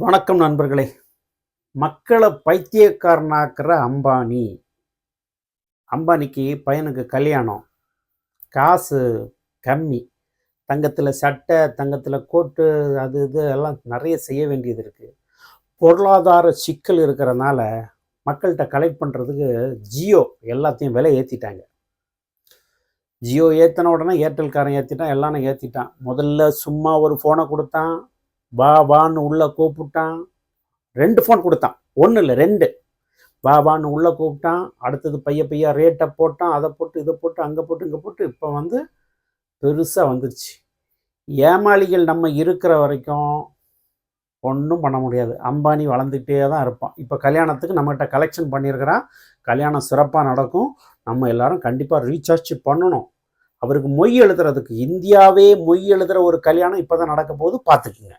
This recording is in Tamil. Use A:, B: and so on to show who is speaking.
A: வணக்கம் நண்பர்களே. மக்களை பைத்தியக்காரனாக்குற அம்பானி. அம்பானிக்கு பையனுக்கு கல்யாணம், காசு கம்மி, தங்கத்தில் சட்டை, தங்கத்தில் கோட்டு, அது இது எல்லாம் நிறைய செய்ய வேண்டியது இருக்குது. பொருளாதார சிக்கல் இருக்கிறனால மக்கள்கிட்ட கலெக்ட் பண்ணுறதுக்கு ஜியோ எல்லாத்தையும் விலை ஏற்றிட்டாங்க. ஜியோ ஏற்றின உடனே ஏர்டெல்காரன் ஏற்றிட்டான், எல்லாரும் ஏற்றிட்டான். முதல்ல சும்மா ஒரு ஃபோனை கொடுத்தான், வா வான்னு உள்ளே கூப்பிட்டான். 2 ஃபோன் கொடுத்தான், 1 இல்லை 2. வா வான்னு உள்ளே கூப்பிட்டான். அடுத்தது பைய ரேட்டை போட்டான், அதை போட்டு இதை போட்டு அங்கே போட்டு இங்கே போட்டு இப்போ வந்து பெருசாக வந்துருச்சு. ஏமாளிகள் நம்ம இருக்கிற வரைக்கும் ஒன்றும் பண்ண முடியாது. அம்பானி வளர்ந்துகிட்டே தான் இருப்பான். இப்போ கல்யாணத்துக்கு நம்மகிட்ட கலெக்ஷன் பண்ணியிருக்கிறான். கல்யாணம் சிறப்பாக நடக்கும். நம்ம எல்லாரும் கண்டிப்பாக ரீசார்ஜ் பண்ணணும். அவருக்கு மொய் எழுதுறதுக்கு, இந்தியாவே மொய் எழுதுகிற ஒரு கல்யாணம் இப்போ தான் நடக்க போகுது, பார்த்துக்குங்க.